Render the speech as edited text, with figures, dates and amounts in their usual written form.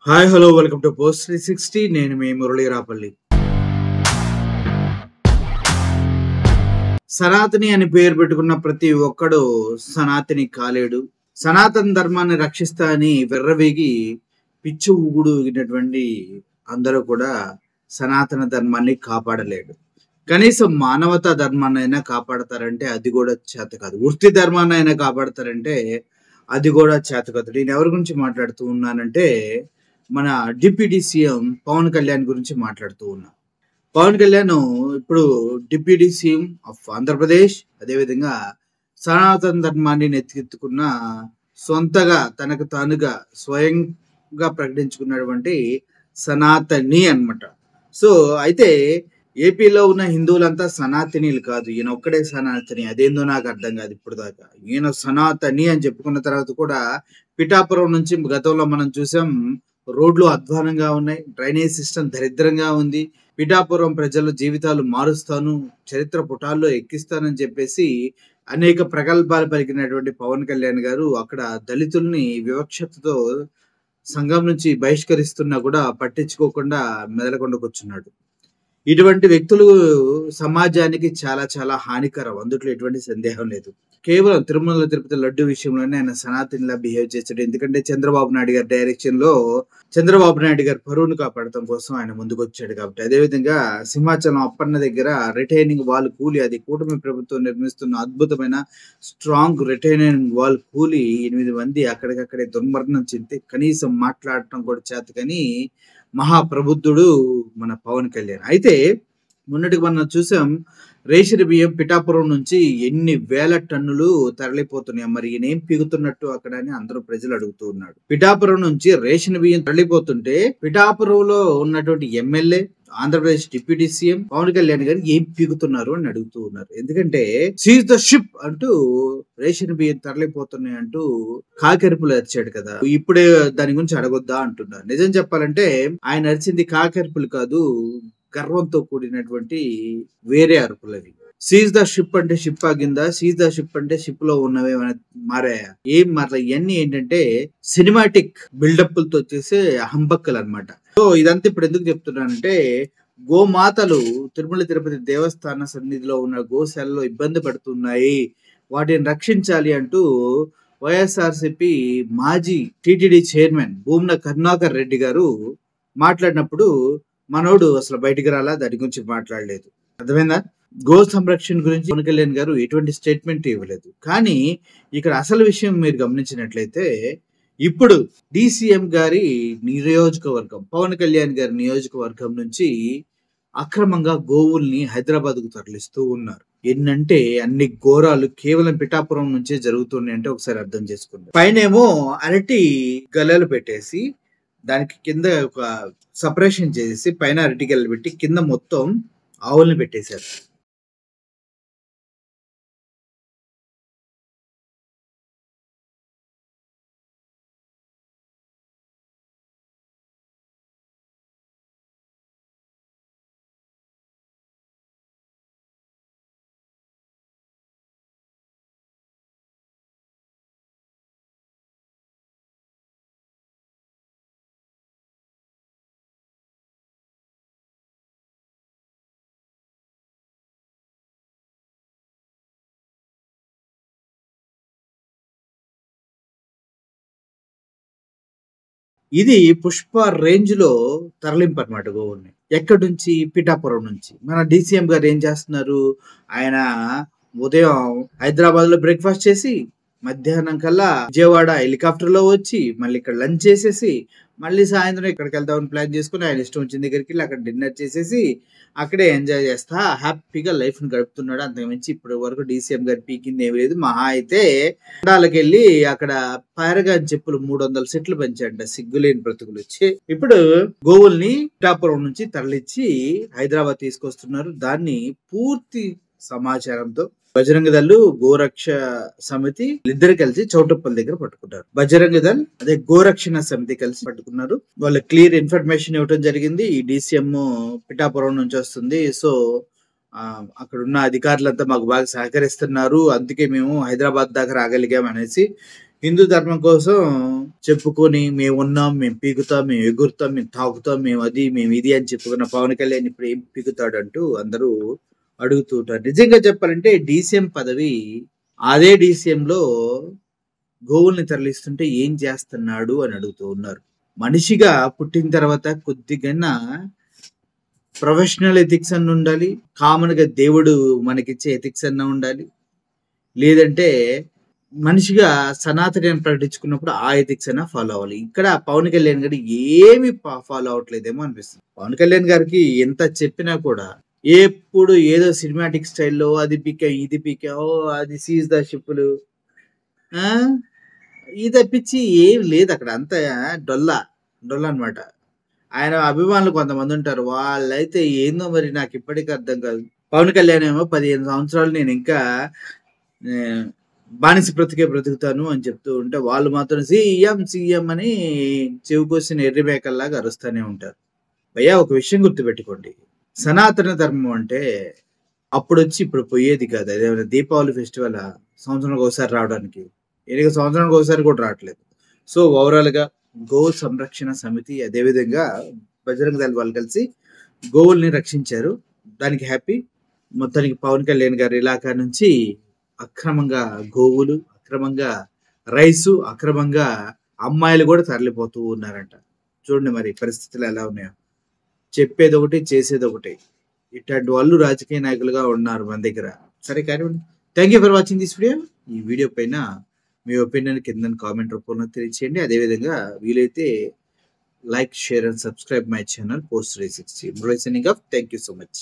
Hi hello welcome to post 360. నేను మీ మురళీ రాపల్లి. సనాతని అని పేరు పెట్టుకున్న ప్రతి ఒక్కడు సనాతని కాలేడు. సనాతన ధర్మాన్ని రక్షిస్తా అని వెర్రవేగి పిచ్చి ఊగుడుగినటువంటి అందరూ కూడా సనాతన ధర్మాన్ని కాపాడలేడు. కనీసం మానవతా ధర్మాన్ని అయినా కాపాడతారంటే అది కూడా చేత కాదు. వృత్తి ధర్మాన్ని అయినా కాపాడతారంటే అది కూడా చేత కాదు. నేను ఎవరి గురించి మాట్లాడుతూ ఉన్నానంటే మన డిప్యూటీ సీఎం పవన్ కళ్యాణ్ గురించి మాట్లాడుతూ ఉన్నా. పవన్ కళ్యాణ్ ఇప్పుడు డిప్యూటీ సీఎం ఆఫ్ ఆంధ్రప్రదేశ్, అదేవిధంగా సనాతన ధర్మాన్ని నెత్తికెత్తుకున్న సొంతగా తనకు తానుగా స్వయంగా ప్రకటించుకున్నటువంటి సనాతని అన్నమాట. సో అయితే ఏపీలో ఉన్న హిందువులంతా సనాతనీలు కాదు, ఈయన ఒక్కడే సనాతని. అదేందో నాకు అర్థం కాదు ఇప్పుడు దాకా. ఈయన సనాతని అని చెప్పుకున్న తర్వాత కూడా పిఠాపురం నుంచి గతంలో మనం చూసాం, రోడ్లు అధ్వానంగా ఉన్నాయి, డ్రైనేజ్ సిస్టమ్ దరిద్రంగా ఉంది. పిఠాపురం ప్రజల జీవితాలు మారుస్తాను, చరిత్ర పుటాల్లో ఎక్కిస్తానని చెప్పేసి అనేక ప్రగల్భాలు పలికినటువంటి పవన్ కళ్యాణ్ గారు అక్కడ దళితుల్ని వివక్షతతో సంఘం నుంచి బహిష్కరిస్తున్నా కూడా పట్టించుకోకుండా మెదలకొండ కూర్చున్నాడు. ఇటువంటి వ్యక్తులు సమాజానికి చాలా చాలా హానికరం, అందుట్లో ఎటువంటి సందేహం లేదు. కేవలం తిరుమల తిరుపతి లడ్డు విషయంలోనే ఆయన సనాతనిలా బిహేవ్ చేశాడు. ఎందుకంటే చంద్రబాబు నాయుడు గారి డైరెక్షన్ లో చంద్రబాబు నాయుడు గారి పరువును కాపాడటం కోసం ఆయన ముందుకు వచ్చాడు కాబట్టి. అదేవిధంగా సింహాచలం అప్పన్న దగ్గర రిటైనింగ్ వాల్ కూలి, అది కూటమి ప్రభుత్వం నిర్మిస్తున్న అద్భుతమైన స్ట్రాంగ్ రిటైనింగ్ వాల్ కూలి 8 మంది అక్కడికక్కడే దుర్మరణం చెంది కనీసం మాట్లాడటం కూడా చేత కానీ మహాప్రబుద్ధుడు మన పవన్ కళ్యాణ్. అయితే మొన్నటికి మనం చూసాం, రేషన్ బియ్యం పిఠాపురం నుంచి ఎన్ని వేల టన్నులు తరలిపోతున్నాయి. మరి ఈయనేం పీగుతున్నట్టు అక్కడ అని అందరూ ప్రజలు అడుగుతూ ఉన్నాడు. పిఠాపురం నుంచి రేషన్ బియ్యం తరలిపోతుంటే పిఠాపురంలో ఉన్నటువంటి MLA, Andhra Pradesh deputy CM Pawan Kalyan గారు ఏం పీగుతున్నారు అని అడుగుతూ ఉన్నారు. ఎందుకంటే సీజ్ ద షిప్ అంటూ రేషన్ బియ్యం తరలిపోతున్నాయి అంటూ కాకెరుపులు అరిచాడు కదా, ఇప్పుడే దాని గురించి అడగొద్దా అంటున్నారు. నిజం చెప్పాలంటే ఆయన అరిచింది కాకెరుపులు కాదు, గర్వంతో కూడినటువంటి వేరే అరుపులు అవి. సీజ్ ద షిప్ అంటే షిప్ ఆగిందా, సీజ్ ద షిప్ అంటే షిప్ లో ఉన్నవే మారాయా, ఏం మారలే. ఇవన్నీ ఏంటంటే సినిమాటిక్ బిల్డప్లతో చేసే హంబక్కలు అనమాట. సో ఇదంతా ఇప్పుడు ఎందుకు చెప్తున్నానంటే, గోమాతలు తిరుమల తిరుపతి దేవస్థాన సన్నిధిలో ఉన్న గోశాలలో ఇబ్బంది పడుతున్నాయి, వాటిని రక్షించాలి అంటూ వైఎస్ఆర్సిపి మాజీ టిటిడి చైర్మన్ భూమన కరుణాకర్ రెడ్డి గారు మాట్లాడినప్పుడు మనోడు అసలు బయటికి రాలా, దాని గురించి మాట్లాడలేదు. అర్థమైందా? గో సంరక్షణ గురించి పవన్ కళ్యాణ్ గారు ఎటువంటి స్టేట్మెంట్ ఇవ్వలేదు. కానీ ఇక్కడ అసలు విషయం మీరు గమనించినట్లయితే, ఇప్పుడు డిసిఎం గారి నియోజకవర్గం, పవన్ కళ్యాణ్ గారి నియోజకవర్గం నుంచి అక్రమంగా గోవుల్ని హైదరాబాద్ కు తరలిస్తూ ఉన్నారు. ఏంటంటే అన్ని ఘోరాలు కేవలం పిఠాపురం నుంచే జరుగుతున్నాయి అంటే ఒకసారి అర్థం చేసుకోండి. పైనేమో అరటి గల్లలు పెట్టేసి దానికి కింద ఒక సపరేషన్ చేసి పైన అరటి గల్లలు పెట్టి కింద మొత్తం ఆవుల్ని పెట్టేశారు. ఇది పుష్ప రేంజ్ లో తరలింపు అనమాట గోవుల్ని. ఎక్కడి నుంచి? పిఠాపురం నుంచి. మన డిసిఎం గారు ఏం చేస్తున్నారు, ఆయన ఉదయం హైదరాబాద్ లో బ్రేక్ఫాస్ట్ చేసి మధ్యాహ్నం కల్లా విజయవాడ హెలికాప్టర్ లో వచ్చి మళ్ళీ ఇక్కడ లంచ్ చేసేసి మళ్ళీ సాయంత్రం ఇక్కడికి వెళ్దామని ప్లాన్ చేసుకుని ఆయన ఇష్టం వచ్చిన దగ్గరికి వెళ్ళి అక్కడ డిన్నర్ చేసేసి అక్కడే ఎంజాయ్ చేస్తా హ్యాపీగా లైఫ్ ని గడుపుతున్నాడు. అంతకుమించి ఇప్పటి వరకు డిసిఎం గారు పీకింది ఏమి లేదు. మహా అయితే తండాలకు వెళ్ళి అక్కడ పారగాన్ చెప్పులు 300 సెట్లు పెంచాడ సిగ్గులేని బ్రతుకులు వచ్చి. ఇప్పుడు గోవుల్ని పిఠాపురం నుంచి తరలించి హైదరాబాద్ తీసుకొస్తున్నారు. దాన్ని పూర్తి సమాచారంతో బజరంగ దళ్, గోరక్ష సమితి ఇద్దరు కలిసి చౌటుప్పల్ దగ్గర పట్టుకున్నారు. బజరంగ దళ్ అదే గోరక్షణ సమితి కలిసి పట్టుకున్నారు. వాళ్ళు క్లియర్ ఇన్ఫర్మేషన్ ఇవ్వడం జరిగింది. ఈ డిసిఎం పిఠాపురం నుంచి వస్తుంది, సో అక్కడ ఉన్న అధికారులంతా మాకు బాగా సహకరిస్తున్నారు, అందుకే మేము హైదరాబాద్ దాకా రాగలిగాం అనేసి హిందూ ధర్మం కోసం చెప్పుకొని మేమున్నాం, మేము పీకుతాం, మేము ఎగురుతాం, మేము తాగుతాం, మేము అది మేము ఇది అని చెప్పుకున్న పవన్ కళ్యాణ్ ఇప్పుడు ఏం పీకుతాడంటూ అందరూ అడుగుతూ ఉంటారు. నిజంగా చెప్పాలంటే డీసీఎం పదవి, అదే డీసీఎంలో గోవుల్ని తరలిస్తుంటే ఏం చేస్తున్నాడు అని అడుగుతూ ఉన్నారు. మనిషిగా పుట్టిన తర్వాత కొద్దిగా ప్రొఫెషనల్ ఎథిక్స్ అన్న ఉండాలి, కామన్గా దేవుడు మనకిచ్చే ఎథిక్స్ అన్న ఉండాలి, లేదంటే మనిషిగా సనాతని ప్రకటించుకున్నప్పుడు ఆ ఎథిక్స్ అయినా ఫాలో అవ్వాలి. ఇక్కడ పవన్ కళ్యాణ్ గారు ఏమి ఫాలో అవ్వట్లేదేమో అనిపిస్తుంది. పవన్ కళ్యాణ్ గారికి ఎంత చెప్పినా కూడా ఎప్పుడు ఏదో సినిమాటిక్ స్టైల్లో అది పీక ఇది పీక, ఓ అది సీజ్ ద షిప్పులు, ఇది తప్పించి ఏం లేదు అక్కడ. అంతా డొల్లా అనమాట. ఆయన అభిమానులు కొంతమంది ఉంటారు, వాళ్ళైతే ఏందో మరి నాకు ఇప్పటికీ అర్థం కాదు. పవన్ కళ్యాణ్ ఏమో 15 సంవత్సరాలు నేను ఇంకా బానిస బ్రతుకుతాను అని చెప్తూ ఉంటే, వాళ్ళు మాత్రం సీఎం అని చెవికోసిన ఎర్రి మేకల్లాగా అరుస్తూనే ఉంటారు. భయ్యా ఒక విషయం గుర్తుపెట్టుకోండి, సనాతన ధర్మం అంటే అప్పుడు వచ్చి ఇప్పుడు పోయేది కాదు. అదేమైనా దీపావళి ఫెస్టివల్ సంవత్సరానికి ఒకసారి రావడానికి, ఎన్ని సంవత్సరానికి ఒకసారి కూడా రావట్లేదు. సో ఓవరాల్గా గో సంరక్షణ సమితి, అదేవిధంగా బజరంగ దళ వాళ్ళు కలిసి గోవుల్ని రక్షించారు. దానికి హ్యాపీ. మొత్తానికి పవన్ కళ్యాణ్ గారి ఇలాకా నుంచి అక్రమంగా గోవులు, అక్రమంగా రైసు, అక్రమంగా అమ్మాయిలు కూడా తరలిపోతూ ఉన్నారంట. చూడండి మరి పరిస్థితులు ఎలా ఉన్నాయో. చెప్పేది ఒకటి, చేసేది ఒకటి. ఇట్లాంటి వాళ్ళు రాజకీయ నాయకులుగా ఉన్నారు మన దగ్గర. సరే కానివ్వండి. Thank you for watching this video. ఈ వీడియో పైన మీ ఒపీనియన్ కింద కామెంట్ రూపంలో తెలియచేయండి. అదేవిధంగా వీలైతే like, share and subscribe my channel Post 360. Signing off. Thank you so much.